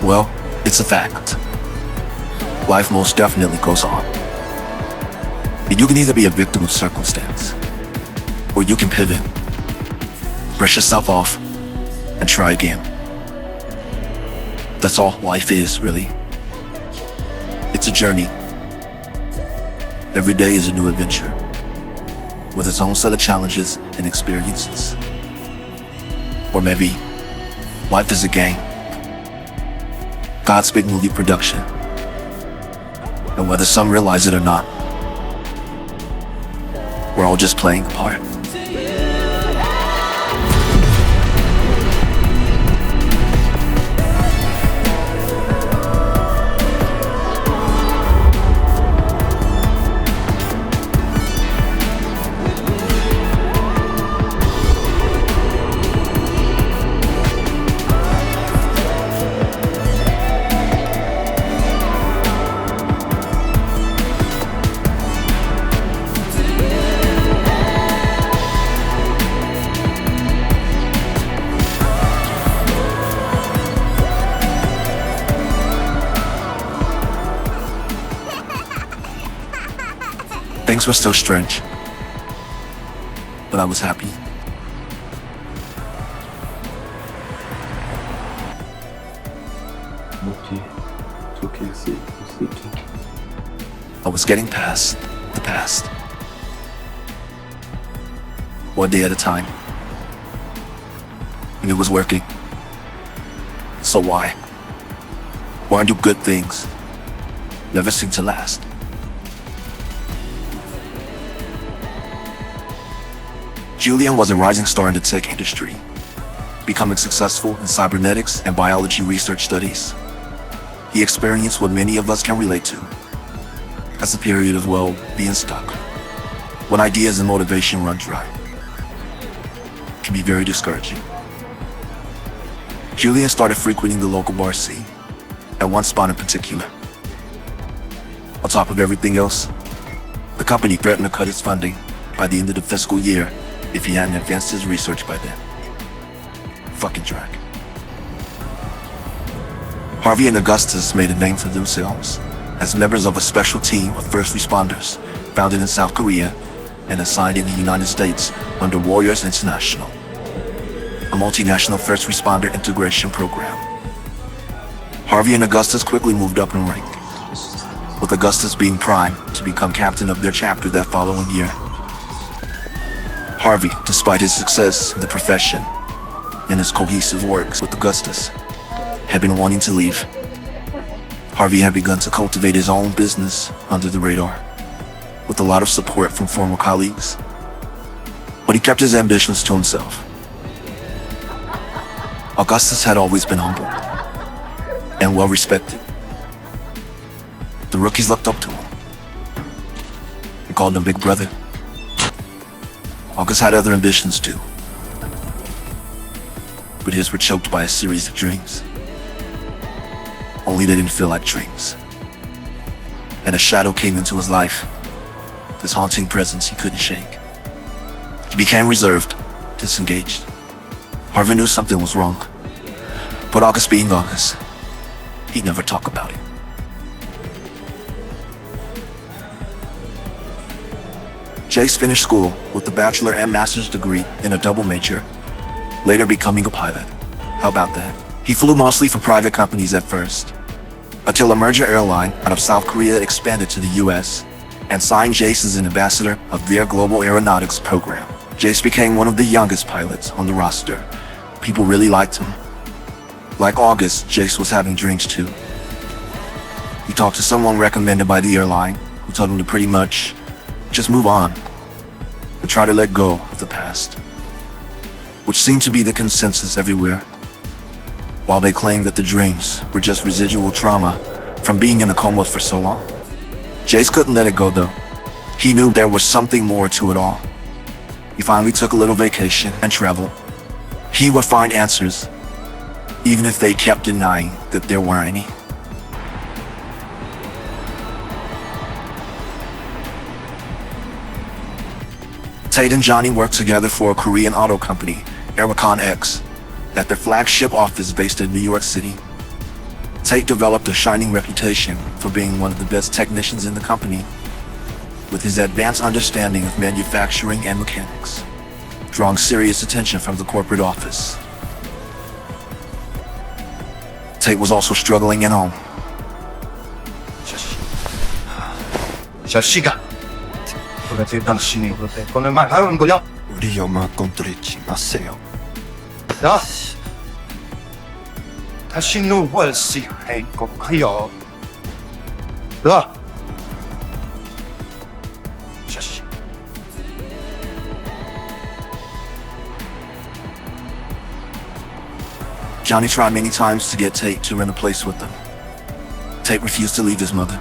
Well, it's a fact. Life most definitely goes on. And you can either be a victim of circumstance, or you can pivot, brush yourself off, and try again. That's all life is, really. It's a journey. Every day is a new adventure, with its own set of challenges and experiences. Or maybe life is a game. God's big movie production. And whether some realize it or not, we're all just playing a part. Things were still strange, but I was happy. I was getting past the past, one day at a time, and it was working. So why do good things never seem to last? Julian was a rising star in the tech industry, becoming successful in cybernetics and biology research studies. He experienced what many of us can relate to, as a period of, well, being stuck, when ideas and motivation run dry. It can be very discouraging. Julian started frequenting the local bar scene, at one spot in particular. On top of everything else, the company threatened to cut its funding by the end of the fiscal year if he hadn't advanced his research by then. Fucking drag. Harvey and Augustus made a name for themselves as members of a special team of first responders founded in South Korea and assigned in the United States under Warriors International, a multinational first responder integration program. Harvey and Augustus quickly moved up in rank, with Augustus being primed to become captain of their chapter that following year. Harvey, despite his success in the profession and his cohesive works with Augustus, had been wanting to leave. Harvey had begun to cultivate his own business under the radar, with a lot of support from former colleagues. But he kept his ambitions to himself. Augustus had always been humble and well respected. The rookies looked up to him and called him Big Brother. August had other ambitions too, but his were choked by a series of dreams. Only they didn't feel like dreams. And a shadow came into his life, this haunting presence he couldn't shake. He became reserved, disengaged. Harvey knew something was wrong, but August being August, he'd never talk about it. Jace finished school with a bachelor and master's degree in a double major, later becoming a pilot. How about that? He flew mostly for private companies at first, until a merger airline out of South Korea expanded to the US and signed Jace as an ambassador of their global aeronautics program. Jace became one of the youngest pilots on the roster. People really liked him. Like August, Jace was having dreams too. He talked to someone recommended by the airline, who told him to pretty much just move on and try to let go of the past, which seemed to be the consensus everywhere, while they claimed that the dreams were just residual trauma from being in a coma for so long. Jace couldn't let it go though. He knew there was something more to it all. He finally took a little vacation and traveled. He would find answers, even if they kept denying that there were any. Tate and Johnny worked together for a Korean auto company, Aerocon X, at their flagship office based in New York City. Tate developed a shining reputation for being one of the best technicians in the company, with his advanced understanding of manufacturing and mechanics, drawing serious attention from the corporate office. Tate was also struggling at home. 자식아, 도대체 당신이 오늘 말하는 거냐? 우리 엄마 건드리지 마세요. 야, 다시는 월시 행복하여. 야, 자식. Johnny tried many times to get Tate to rent a place with them. Tate refused to leave his mother.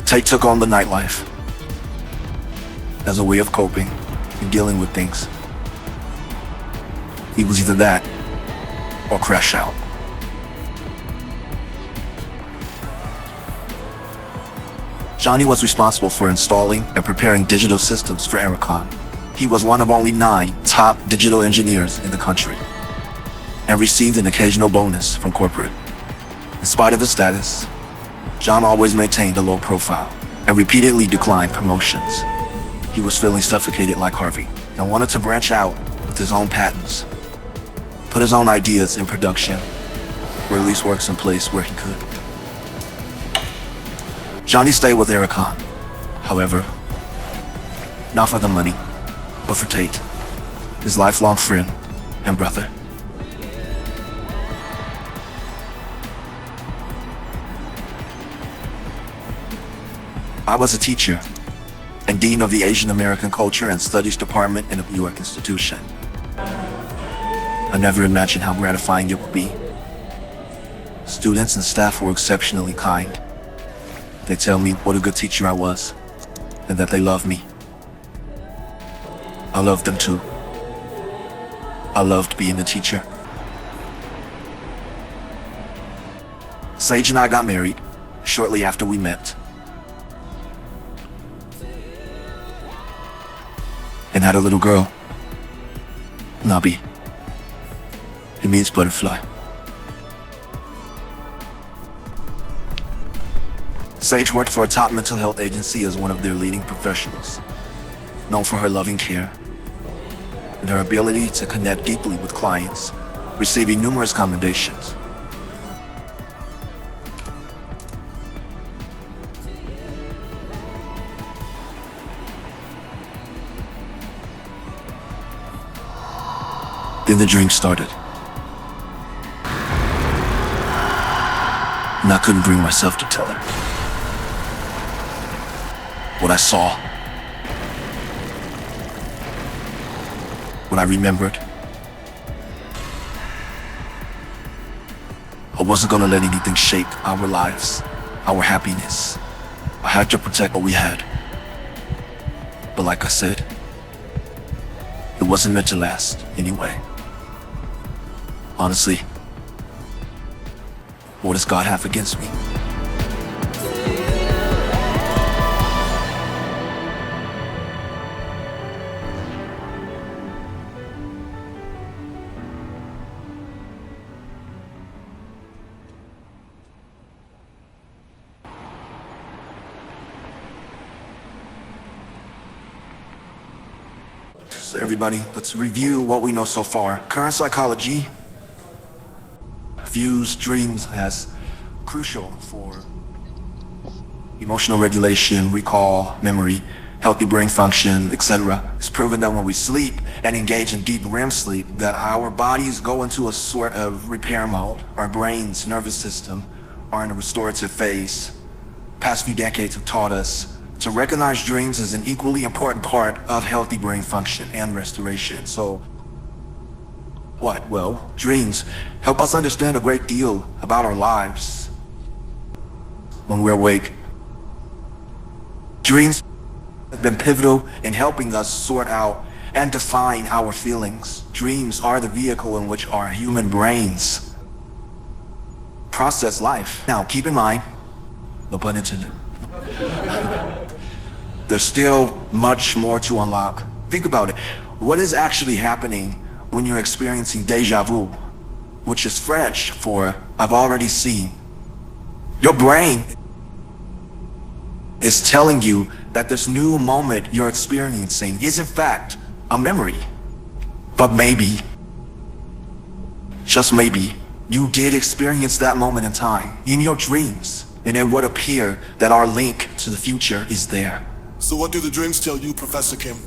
Tate took on the nightlife as a way of coping and dealing with things. He was either that or crash out. Johnny was responsible for installing and preparing digital systems for Ericon. He was one of only 9 top digital engineers in the country and received an occasional bonus from corporate. In spite of his status, John always maintained a low profile and repeatedly declined promotions. He was feeling suffocated like Harvey and wanted to branch out with his own patents, put his own ideas in production, or at least work someplace where he could. Johnny stayed with Ericon, however, not for the money, but for Tate, his lifelong friend and brother. I was a teacher and dean of the Asian American Culture and Studies Department in a New York institution. I never imagined how gratifying it would be. Students and staff were exceptionally kind. They tell me what a good teacher I was and that they love me. I loved them too. I loved being a teacher. Sage and I got married shortly after we met, and had a little girl, Nabi. It means butterfly. Sage worked for a top mental health agency as one of their leading professionals, known for her loving care and her ability to connect deeply with clients, receiving numerous commendations. Then the dream started, and I couldn't bring myself to tell her what I saw, what I remembered. I wasn't gonna let anything shake our lives, our happiness. I had to protect what we had. But like I said, it wasn't meant to last anyway. Honestly, what does God have against me? So everybody, let's review what we know so far. Current psychology views dreams as crucial for emotional regulation, recall, memory, healthy brain function, etc. It's proven that when we sleep and engage in deep REM sleep, that our bodies go into a sort of repair mode. Our brain's nervous system are in a restorative phase. Past few decades have taught us to recognize dreams as an equally important part of healthy brain function and restoration. So, what? Well, dreams help us understand a great deal about our lives. When we're awake, dreams have been pivotal in helping us sort out and define our feelings. Dreams are the vehicle in which our human brains process life. Now, keep in mind, No pun intended. There's still much more to unlock. Think about it. What is actually happening when you're experiencing deja vu, which is French for I've already seen? Your brain is telling you that this new moment you're experiencing is in fact a memory. But maybe, just maybe, you did experience that moment in time, in your dreams, and it would appear that our link to the future is there. So what do the dreams tell you, Professor Kim?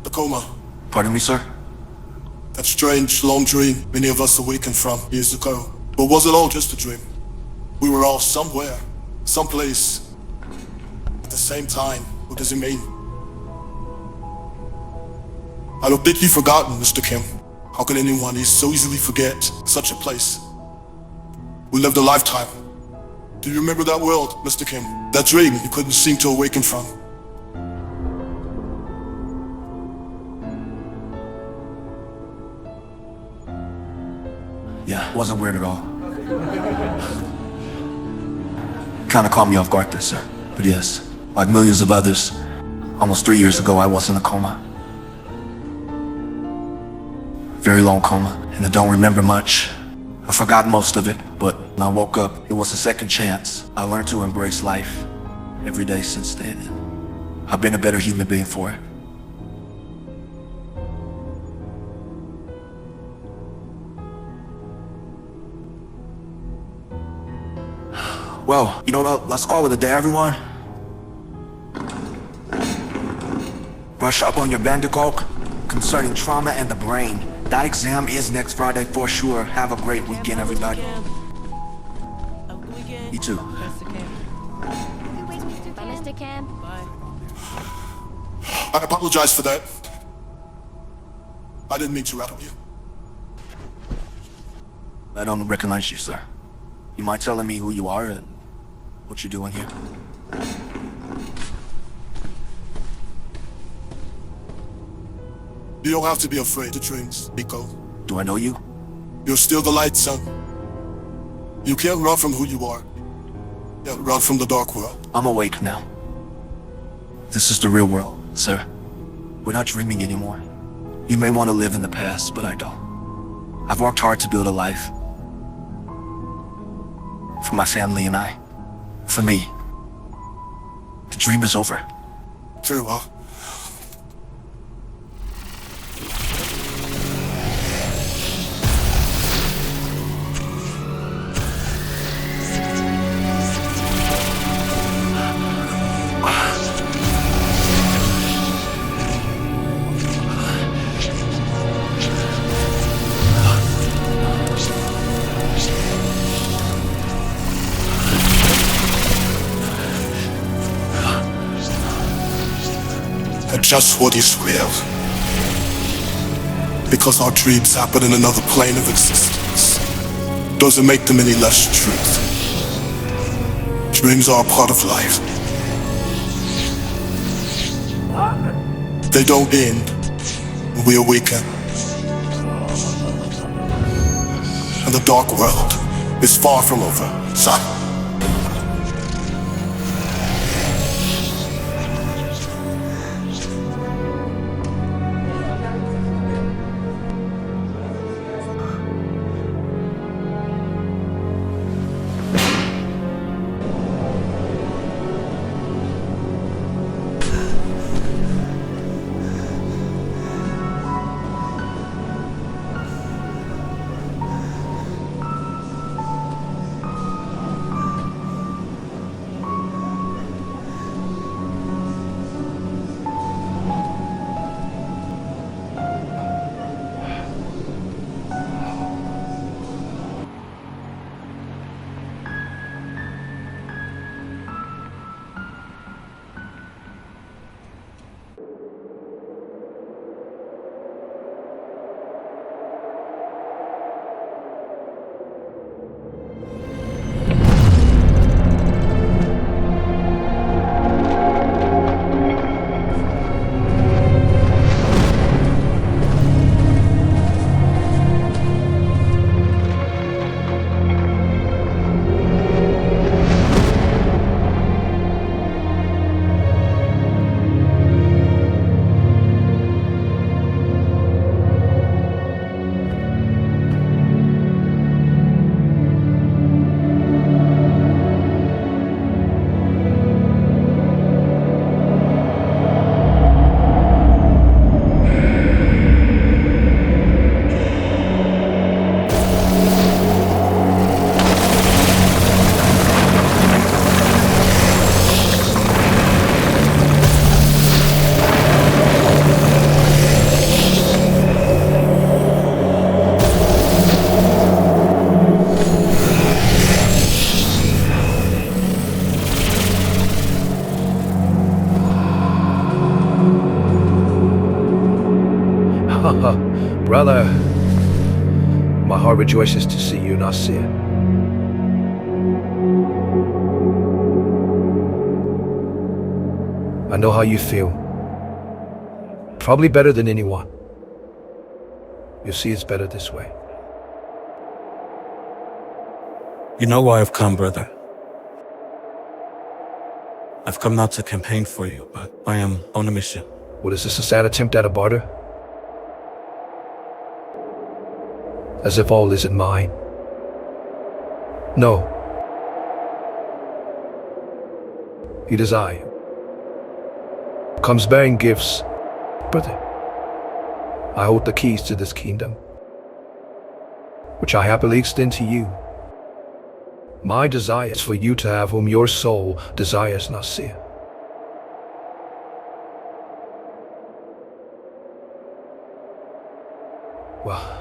The coma. Pardon me, sir? That strange, long dream many of us awakened from years ago. But was it all just a dream? We were all somewhere, someplace, at the same time. What does it mean? I don't think you've forgotten, Mr. Kim. How can anyone so easily forget such a place? We lived a lifetime. Do you remember that world, Mr. Kim? That dream you couldn't seem to awaken from? Yeah, it wasn't weird at all. Kinda caught me off guard there, sir. But yes, like millions of others, almost 3 years ago I was in a coma. Very long coma, and I don't remember much. I forgot most of it, but when I woke up, it was a second chance. I learned to embrace life every day since then. I've been a better human being for it. Well, you know what? Let's call it a day, everyone. Brush up on your Bandicoot concerning trauma and the brain. That exam is next Friday for sure. Have a great weekend, everybody. You too. Bye, Mr. Kim. I apologize for that. I didn't mean to rattle you. I don't recognize you, sir. You mind telling me who you are and what you're doing here? You don't have to be afraid of dreams, Nico. Do I know you? You're still the light, son. You can't run from who you are. You can't run from the dark world. I'm awake now. This is the real world, sir. We're not dreaming anymore. You may want to live in the past, but I don't. I've worked hard to build a life. For my family and I. For me. The dream is over. Very well. And just what is real. Because our dreams happen in another plane of existence doesn't make them any less truth. Dreams are a part of life. They don't end when we awaken. And the dark world is far from over, son. Rather, my heart rejoices to see you, Nasir. I know how you feel. Probably better than anyone. You see, it's better this way. You know why I've come, brother. I've come not to campaign for you, but I am on a mission. What is this, a sad attempt at a barter? As if all isn't mine. No. It is I. Comes bearing gifts, brother. I hold the keys to this kingdom, which I happily extend to you. My desire is for you to have whom your soul desires, Nasir. Well,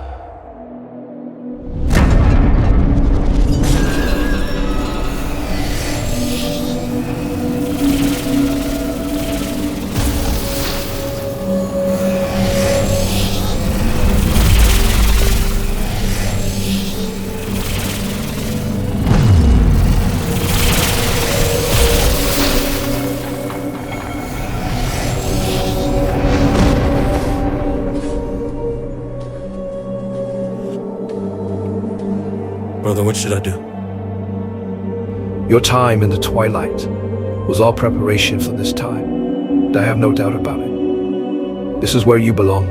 Brother, what should I do? your time in the twilight was all preparation for this time. I have no doubt about it. This is where you belong.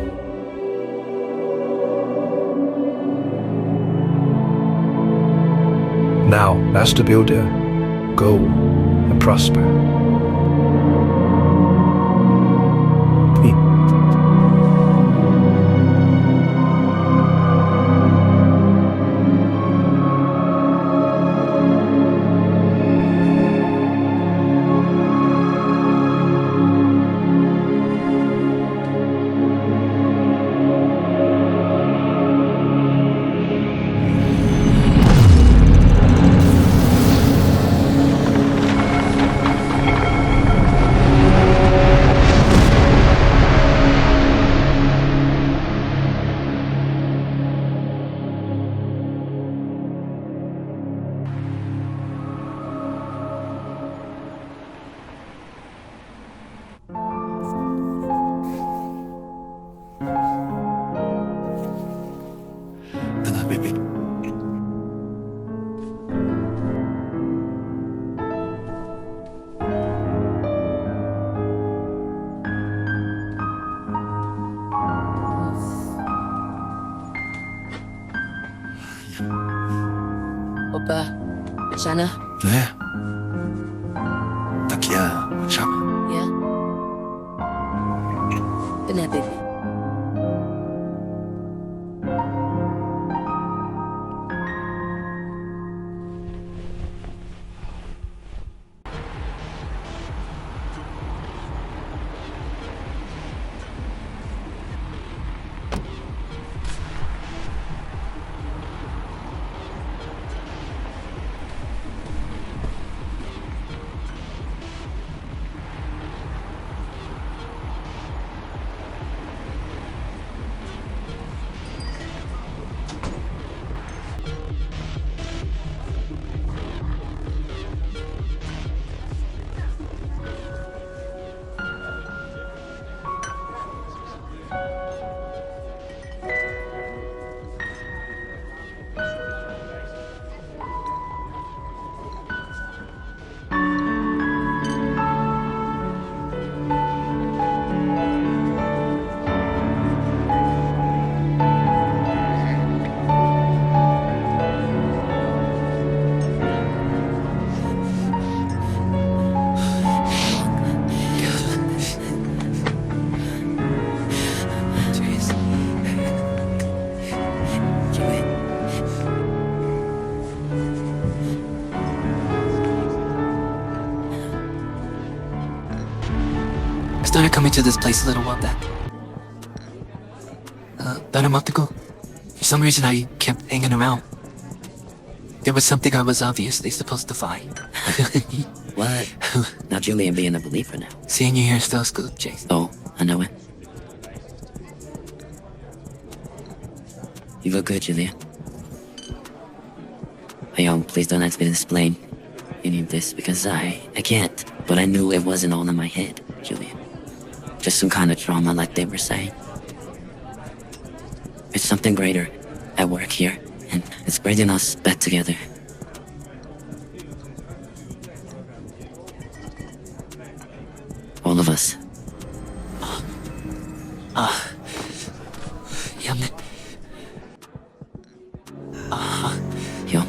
Now, Master Builder, go and prosper. baby. 오빠, 괜찮아? 네. 딱이야. 참. Yeah? Good night, baby. I started coming to this place a little while back. About a month ago. For some reason I kept hanging around. There was something I was obviously supposed to find. What? Now Julian being a believer now. Seeing you here is still good, Jason. Oh, I know it. You look good, Julia. Please don't ask me to explain any of this because I can't. But I knew it wasn't all in my head, Julia. Just some kind of trauma like they were saying. It's something greater at work here, and it's bringing us back together. All of us. Yeah, man. Yo.